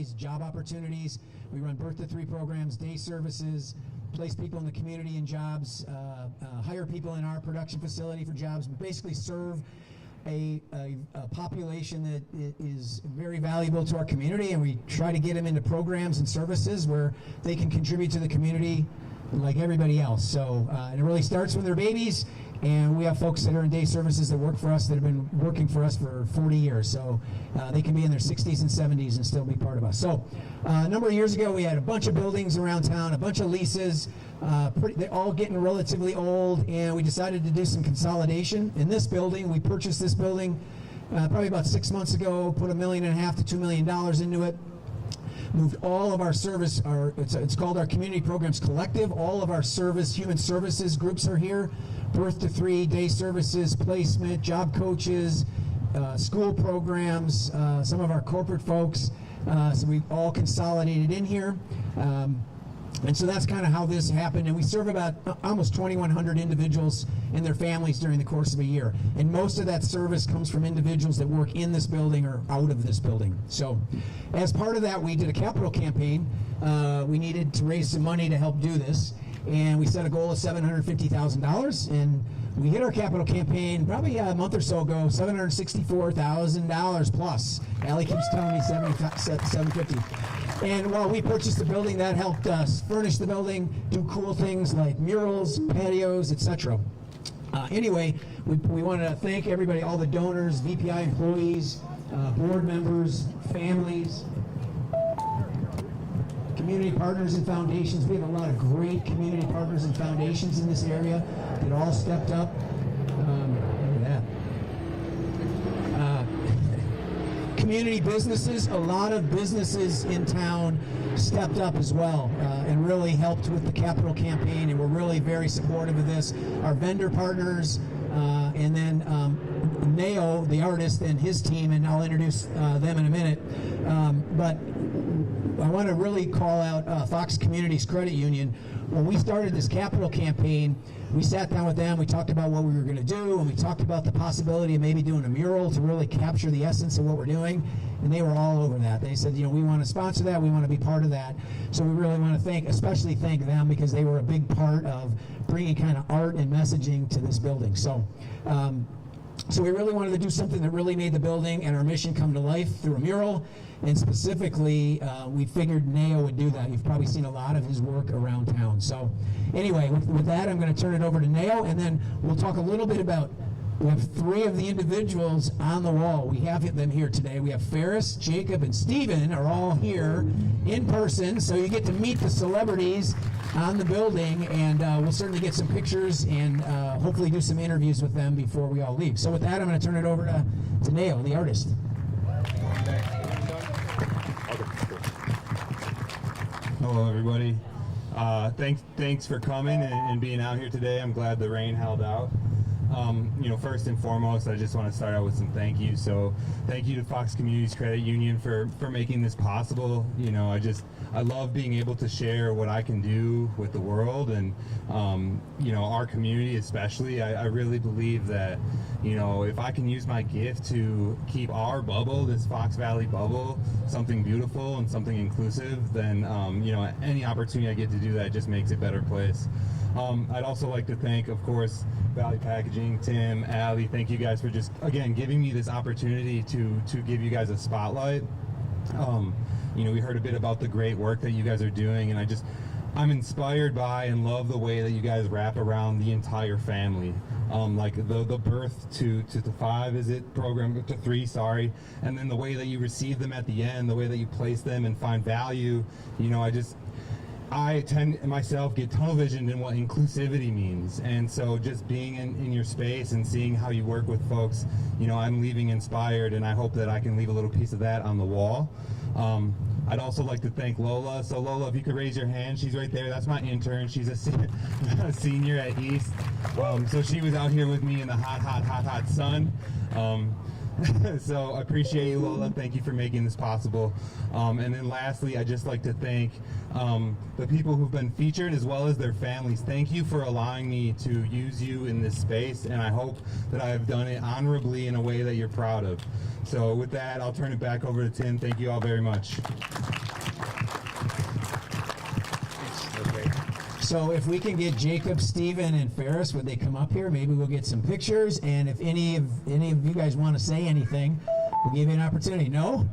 job opportunities. We run birth to 3 programs, day services, place people in the community in jobs, hire people in our production facility for jobs. We basically serve a population that is very valuable to our community, and we try to get them into programs and services where they can contribute to the community like everybody else. So and it really starts when they're babies, and we have folks that are in day services that work for us that have been working for us for 40 years. So they can be in their 60s and 70s and still be part of us. So a number of years ago, we had a bunch of buildings around town, a bunch of leases, they're all getting relatively old, and we decided to do some consolidation. In this building, we purchased this building probably about 6 months ago, put $1.5 million to $2 million into it. Moved all of our service, it's called our Community Programs Collective. All of our human services groups are here. Birth to 3, day services, placement, job coaches, school programs, some of our corporate folks. So we've all consolidated in here. And so that's kind of how this happened. And we serve about almost 2,100 individuals and their families during the course of a year. And most of that service comes from individuals that work in this building or out of this building. So as part of that, we did a capital campaign. We needed to raise some money to help do this. And we set a goal of $750,000. And we hit our capital campaign probably a month or so ago, $764,000 plus. Allie keeps telling me $750. And while we purchased the building, that helped us furnish the building, do cool things like murals, patios, etc. Anyway, we wanted to thank everybody, all the donors, VPI employees, board members, families, community partners and foundations. We have a lot of great community partners and foundations in this area that all stepped up. Look at that. Community businesses, a lot of businesses in town stepped up as well and really helped with the capital campaign, and we're really very supportive of this. Our vendor partners, and then Neo, the artist, and his team, and I'll introduce them in a minute. But I want to really call out Fox Communities Credit Union. When we started this capital campaign, we sat down with them, we talked about what we were going to do, and we talked about the possibility of maybe doing a mural to really capture the essence of what we're doing, and they were all over that. They said, you know, we want to sponsor that, we want to be part of that. So we really want to especially thank them, because they were a big part of bringing kind of art and messaging to this building. So we really wanted to do something that really made the building and our mission come to life through a mural, and specifically, we figured Neo would do that. You've probably seen a lot of his work around town. So anyway, with that, I'm going to turn it over to Neo, and then we'll talk a little bit about, we have 3 of the individuals on the wall. We have them here today. We have Ferris, Jacob, and Steven are all here in person, so you get to meet the celebrities on the building, and we'll certainly get some pictures and hopefully do some interviews with them before we all leave. So with that, I'm going to turn it over to Neo, the artist. Hello, everybody. Thanks for coming and being out here today. I'm glad the rain held out. You know, first and foremost, I just want to start out with some thank yous. So thank you to Fox Communities Credit Union for making this possible. You know, I love being able to share what I can do with the world, and you know, our community especially. I really believe that, you know, if I can use my gift to keep our bubble, this Fox Valley bubble, something beautiful and something inclusive, then you know, any opportunity I get to do that just makes it a better place. I'd also like to thank, of course, Valley Packaging, Tim, Allie. Thank you guys for just, again, giving me this opportunity to give you guys a spotlight. You know, we heard a bit about the great work that you guys are doing, and I'm inspired by and love the way that you guys wrap around the entire family. Like the birth to 5, is it, program to 3, sorry, and then the way that you receive them at the end, the way that you place them and find value. You know, I tend myself get tunnel visioned in what inclusivity means, and so just being in your space and seeing how you work with folks, you know, I'm leaving inspired, and I hope that I can leave a little piece of that on the wall. I'd also like to thank Lola. So Lola, if you could raise your hand, she's right there. That's my intern. She's a senior at East. So she was out here with me in the hot sun. So I appreciate you, Lola. Thank you for making this possible. And then lastly, I'd just like to thank the people who've been featured as well as their families. Thank you for allowing me to use you in this space, and I hope that I have done it honorably in a way that you're proud of. So with that, I'll turn it back over to Tim. Thank you all very much. So if we can get Jacob, Steven, and Ferris, would they come up here? Maybe we'll get some pictures. And if any of you guys want to say anything, we'll give you an opportunity. No?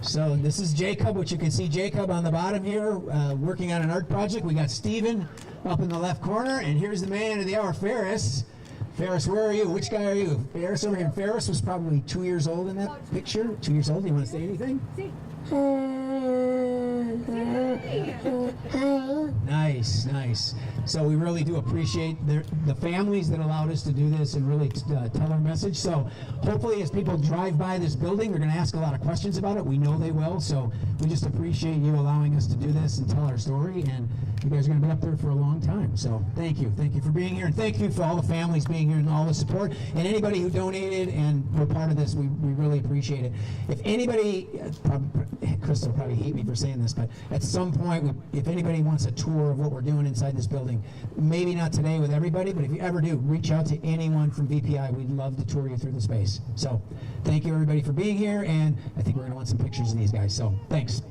So this is Jacob, which you can see Jacob on the bottom here, working on an art project. We got Steven up in the left corner, and here's the man of the hour, Ferris. Ferris, where are you? Which guy are you? Ferris over here. Ferris was probably 2 years old in that picture. 2 years old. Do you want to say anything? Nice, nice. So we really do appreciate the families that allowed us to do this and really tell our message. So hopefully as people drive by this building, they're going to ask a lot of questions about it. We know they will. So we just appreciate you allowing us to do this and tell our story. And you guys are going to be up there for a long time. So thank you. Thank you for being here. And thank you for all the families being here and all the support. And anybody who donated and were part of this, we really appreciate it. If anybody, Chris will probably hate me for saying this, but at some point, if anybody wants a tour of what we're doing inside this building, maybe not today with everybody, but if you ever do, reach out to anyone from VPI. We'd love to tour you through the space. So thank you everybody for being here, and I think we're going to want some pictures of these guys. So thanks.